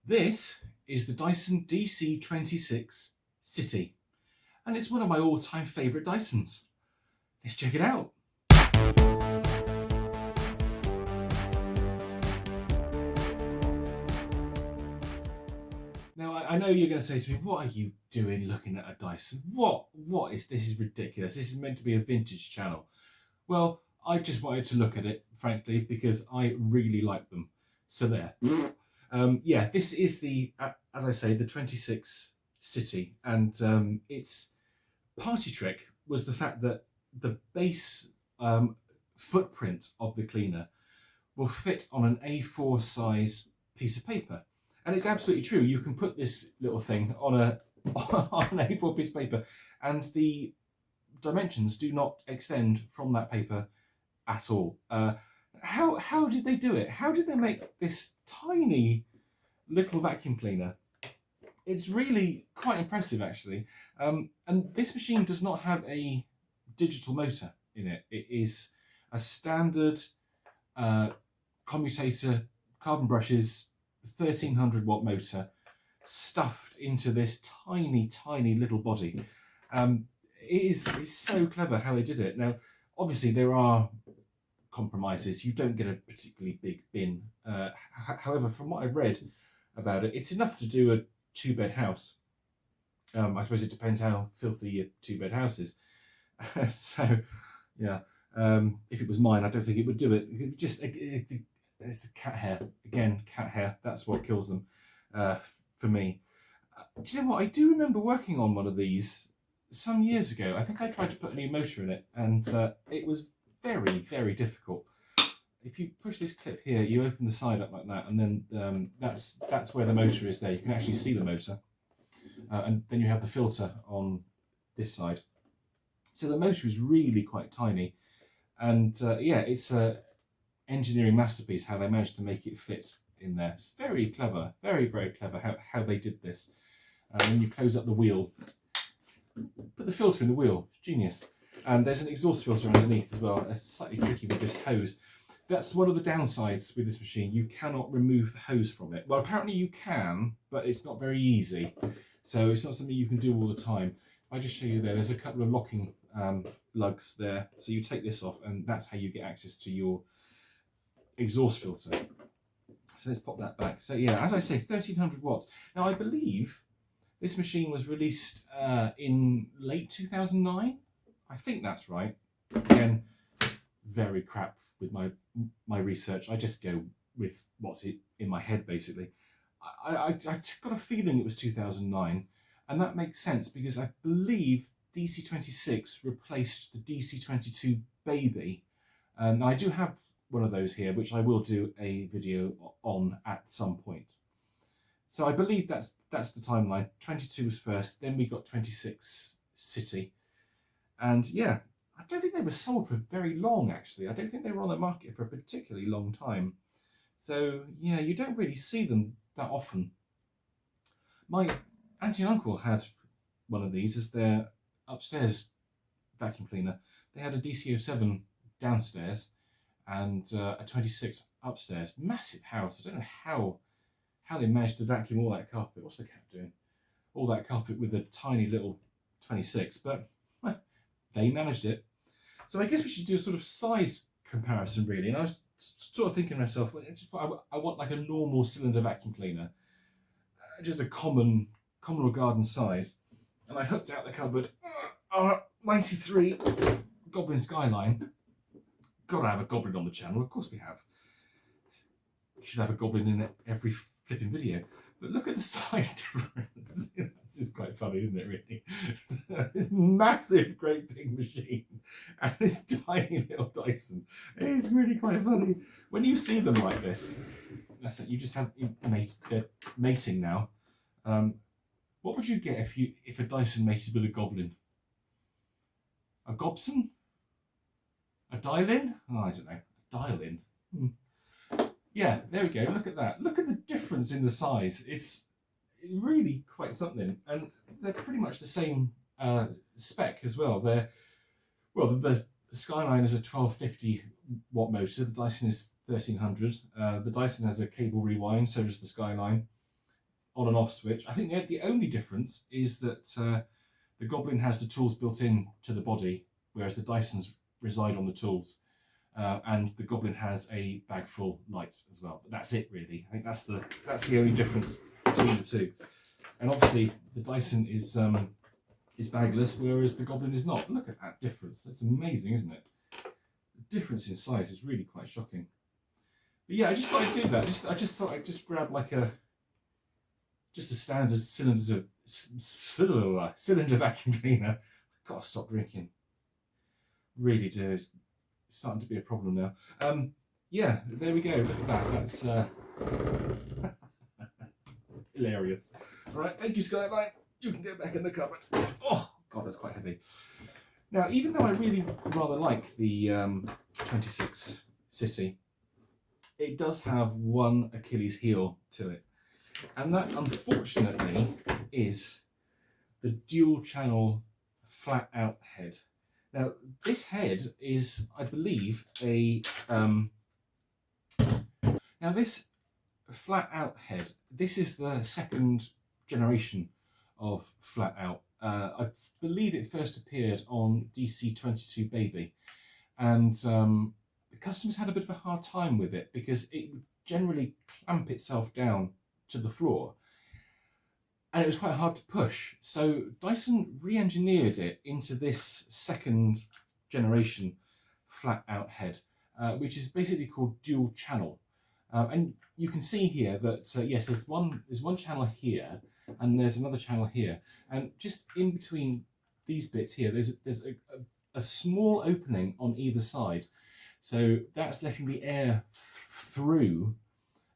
This is the Dyson DC26 City, and it's one of my all-time favourite Dysons. Let's check it out. Now, I know you're going to say to me, what are you doing looking at a Dyson? What is this? Is ridiculous. This is meant to be a vintage channel. Well, I just wanted to look at it, frankly, because I really like them. So there. Yeah, this is the, as I say, the 26 City, and its party trick was the fact that the base footprint of the cleaner will fit on an A4 size piece of paper. And it's absolutely true. You can put this little thing on an A4 piece of paper, and the dimensions do not extend from that paper at all. How did they do it? How did they make this tiny little vacuum cleaner? It's really quite impressive, actually. And this machine does not have a digital motor in it. It is a standard commutator, carbon brushes, 1300 watt motor stuffed into this tiny little body. It's so clever how they did it. Now, obviously there are compromises. You don't get a particularly big bin. However, from what I've read about it, it's enough to do a 2-bed house. I suppose it depends how filthy your 2-bed house is. So, yeah. If it was mine, I don't think it would do it. It just it's the cat hair. Again, cat hair. That's what kills them for me. Do you know what? I do remember working on one of these some years ago. I think I tried to put a new motor in it, and it was very difficult. If you push this clip here, you open the side up like that, and then that's where the motor is there. You can actually see the motor. And then you have the filter on this side. So the motor is really quite tiny. And yeah, it's a engineering masterpiece how they managed to make it fit in there. It's very clever, very clever how they did this. When you close up the wheel, put the filter in the wheel. Genius. And there's an exhaust filter underneath as well. It's slightly tricky with this hose. That's one of the downsides with this machine. You cannot remove the hose from it. Well, apparently you can, but it's not very easy. So it's not something you can do all the time. I just show you there's a couple of locking lugs there. So you take this off, and that's how you get access to your exhaust filter. So let's pop that back. So yeah, as I say, 1300 watts. Now I believe this machine was released in late 2009. I think that's right. Again, very crap with my research. I just go with what's in my head, basically. I got a feeling it was 2009, and that makes sense because I believe DC26 replaced the DC22 Baby. And I do have one of those here, which I will do a video on at some point. So I believe that's the timeline. 22 was first, then we got 26 City. And yeah, I don't think they were sold for very long, actually. I don't think they were on the market for a particularly long time. So yeah, you don't really see them that often. My auntie and uncle had one of these as their upstairs vacuum cleaner. They had a DC07 downstairs and a 26 upstairs. Massive house. I don't know how they managed to vacuum all that carpet. What's the cat doing? All that carpet with a tiny little 26, but well, they managed it. So I guess we should do a sort of size comparison, really. And I was sort of thinking to myself, I want like a normal cylinder vacuum cleaner, just a common or garden size. And I hooked out the cupboard, 93 Goblin Skyline. Gotta have a goblin on the channel, of course we have. Should have a goblin in every flipping video. But look at the size difference. This is quite funny, isn't it, really? This massive, great big machine and this tiny little Dyson. It's really quite funny. When you see them like this, that's it, you just have, they're mating now. What would you get if a Dyson mated with a goblin? A Gobson? A dial-in? Oh, I don't know. A dial-in? Yeah, there we go. Look at that. Look at the difference in the size. It's really quite something. And they're pretty much the same spec as well. The Skyline is a 1250 watt motor. The Dyson is 1300. The Dyson has a cable rewind, so does the Skyline. on and off switch. I think the only difference is that the Goblin has the tools built in to the body, whereas the Dysons reside on the tools. And the Goblin has a bag full light as well. But that's it, really. I think that's the only difference between the two. And obviously the Dyson is bagless, whereas the Goblin is not. Look at that difference. That's amazing, isn't it? The difference in size is really quite shocking. But yeah, I just thought I'd do that. I just thought I'd just grab like just a standard cylinder vacuum cleaner. I've got to stop drinking. Really do. It's starting to be a problem now. Yeah, there we go. Look at that. That's hilarious. All right, thank you, Skyline. You can go back in the cupboard. Oh God, that's quite heavy. Now, even though I really rather like the 26 City, it does have one Achilles heel to it. And that, unfortunately, is the dual channel flat out head. Now, this head is, I believe, now this flat out head, this is the second generation of flat out. I believe it first appeared on DC22 Baby, and the customers had a bit of a hard time with it because it would generally clamp itself down to the floor, and it was quite hard to push. So Dyson re-engineered it into this second generation flat out head, which is basically called dual channel. And you can see here that yes, there's one channel here, and there's another channel here, and just in between these bits here, there's a small opening on either side. So that's letting the air through,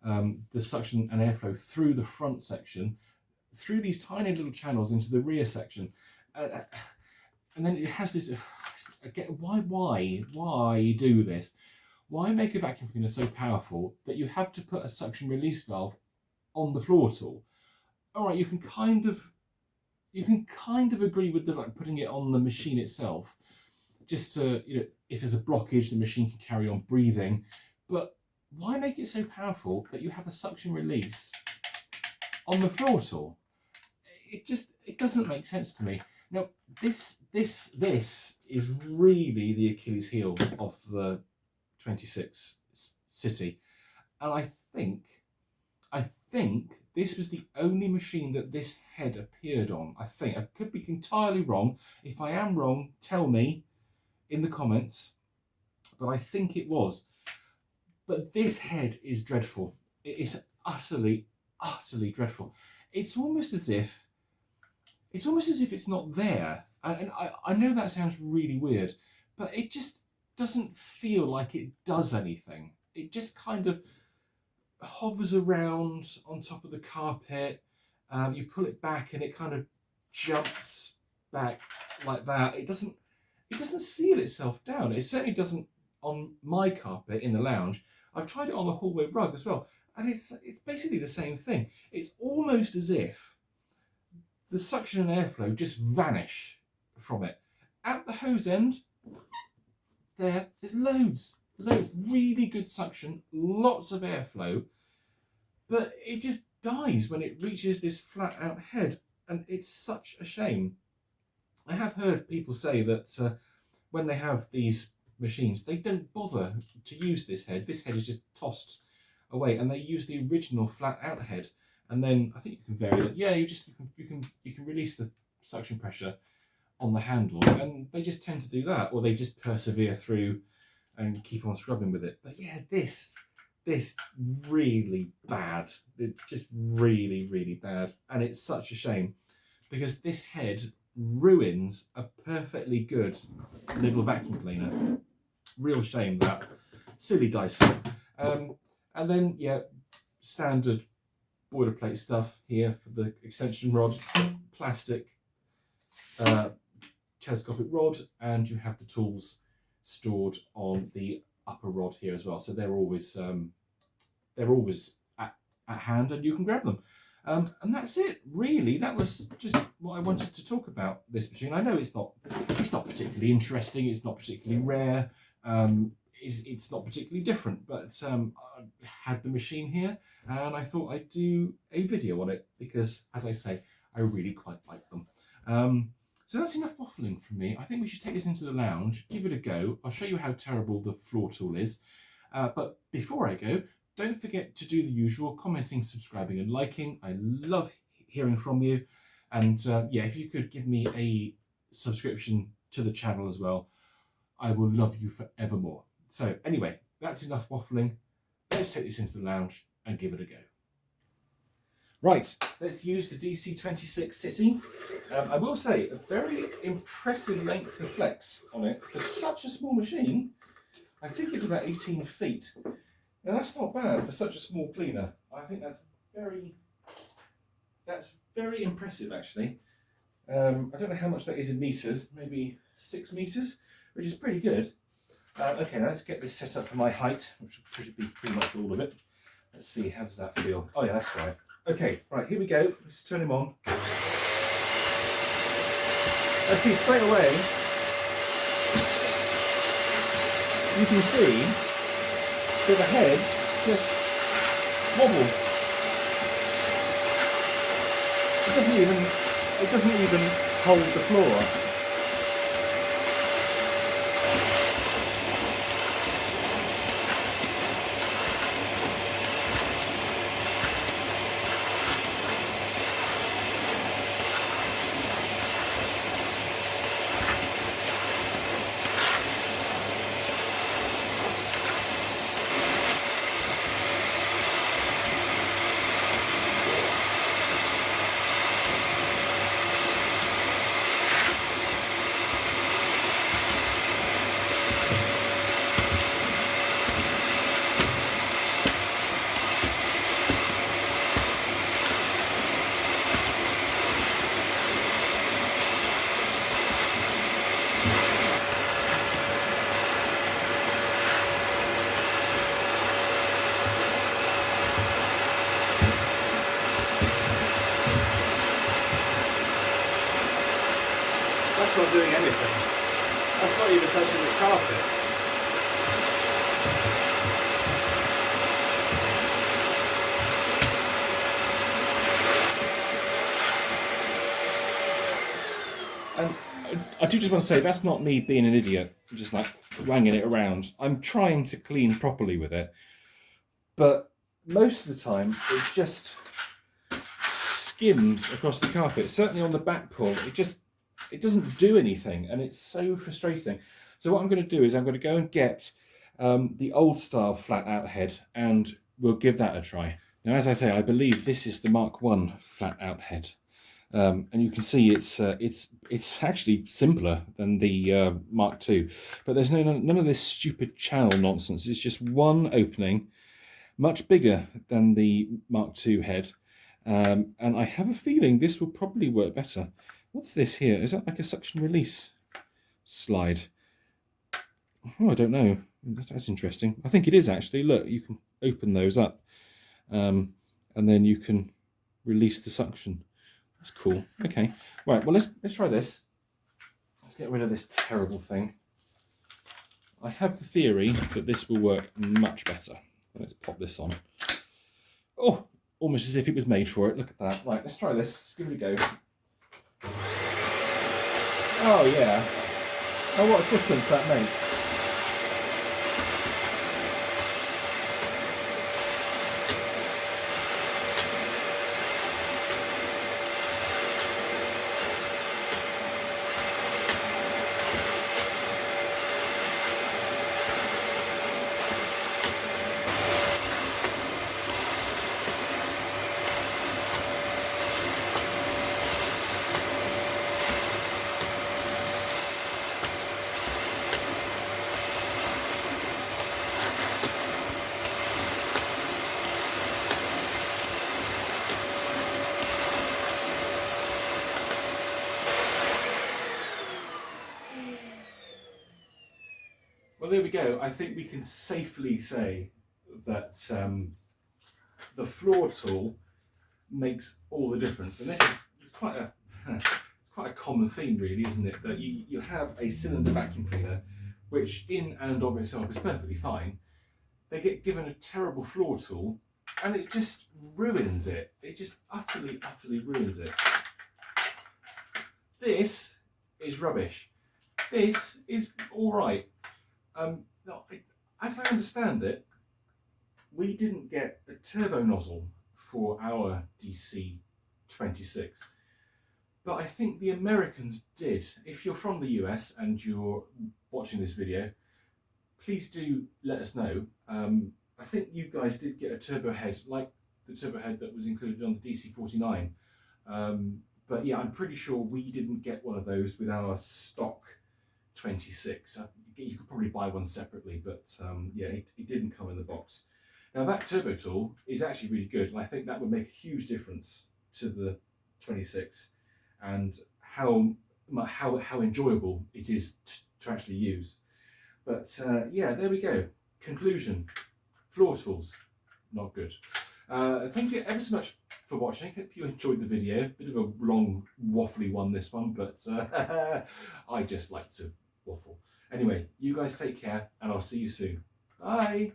the suction and airflow through the front section, through these tiny little channels into the rear section. And then it has this, again, why do this? Why make a vacuum cleaner so powerful that you have to put a suction release valve on the floor tool? All right, you can kind of agree with like putting it on the machine itself, just to, if there's a blockage, the machine can carry on breathing. But why make it so powerful that you have a suction release on the floor tool? It doesn't make sense to me. Now, this is really the Achilles heel of the 26 City, and I think this was the only machine that this head appeared on. I think. I could be entirely wrong. If I am wrong, tell me in the comments, but I think it was. But this head is dreadful. It is utterly dreadful. It's almost as if it's not there. And I know that sounds really weird, but it just doesn't feel like it does anything. It just kind of hovers around on top of the carpet. You pull it back and it kind of jumps back like that. It doesn't seal itself down. It certainly doesn't on my carpet in the lounge. I've tried it on the hallway rug as well, and it's basically the same thing. It's almost as if the suction and airflow just vanish from it. At the hose end, there's loads, really good suction, lots of airflow, but it just dies when it reaches this flat out head, and it's such a shame. I have heard people say that when they have these machines, they don't bother to use this head. This head is just tossed away, and they use the original flat out head. And then I think you can vary that. Yeah, you can release the suction pressure on the handle, and they just tend to do that, or they just persevere through and keep on scrubbing with it. But yeah, this really bad. It's just really bad, and it's such a shame because this head ruins a perfectly good little vacuum cleaner. Real shame that. Silly Dyson. And then yeah, standard boilerplate stuff here for the extension rod, plastic telescopic rod, and you have the tools stored on the upper rod here as well. So they're always at hand, and you can grab them. And that's it, really. That was just what I wanted to talk about this machine. I know it's not particularly interesting. It's not particularly rare. it's not particularly different, but I had the machine here and I thought I'd do a video on it because, as I say, I really quite like them. So that's enough waffling from me. I think we should take this into the lounge, give it a go. I'll show you how terrible the floor tool is. But before I go, don't forget to do the usual commenting, subscribing and liking. I love hearing from you. And yeah, if you could give me a subscription to the channel as well, I will love you forevermore. So anyway, that's enough waffling. Let's take this into the lounge and give it a go. Right, let's use the DC26 City. I will say, a very impressive length of flex on it. For such a small machine, I think it's about 18 feet. Now that's not bad for such a small cleaner. I think that's very impressive actually. I don't know how much that is in meters, maybe 6 meters, which is pretty good. Okay, now let's get this set up for my height, which should be pretty much all of it. Let's see, how does that feel? Oh yeah, that's right. Okay, right, here we go. Let's turn him on. Let's see, straight away, you can see that the head just wobbles. It doesn't even hold the floor. That's not doing anything. That's not even touching the carpet. And I do just want to say, that's not me being an idiot, just like wanging it around. I'm trying to clean properly with it, but most of the time it just skims across the carpet. Certainly on the back pull, it doesn't do anything, and it's so frustrating. So what I'm going to do is I'm going to go and get the old style flat out head, and we'll give that a try. Now, as I say, I believe this is the Mark I flat out head, and you can see it's actually simpler than the Mark II, but there's none of this stupid channel nonsense. It's just one opening, much bigger than the Mark II head, and I have a feeling this will probably work better. What's this here? Is that like a suction release slide? Oh, I don't know. That's interesting. I think it is actually. Look, you can open those up, and then you can release the suction. That's cool. Okay, right. Well, let's try this. Let's get rid of this terrible thing. I have the theory that this will work much better. Let's pop this on. Oh, almost as if it was made for it. Look at that. Right, let's try this. Let's give it a go. Oh yeah. Oh, what a difference that makes. Well, there we go. I think we can safely say that the floor tool makes all the difference. And this is quite a common theme, really, isn't it? That you have a cylinder vacuum cleaner which in and of itself is perfectly fine, they get given a terrible floor tool and it just ruins it. It just utterly, utterly ruins it. This is rubbish. This is all right. As I understand it, we didn't get a turbo nozzle for our DC26, but I think the Americans did. If you're from the US and you're watching this video, please do let us know. I think you guys did get a turbo head, like the turbo head that was included on the DC49. But yeah, I'm pretty sure we didn't get one of those with our stock 26. You could probably buy one separately, but yeah, it didn't come in the box. Now that turbo tool is actually really good, and I think that would make a huge difference to the 26 and how enjoyable it is to actually use. But yeah, there we go. Conclusion: floor tools, not good. Thank you ever so much for watching. Hope you enjoyed the video. Bit of a long, waffly one, this one, but I just like to waffle. Anyway, you guys take care, and I'll see you soon. Bye.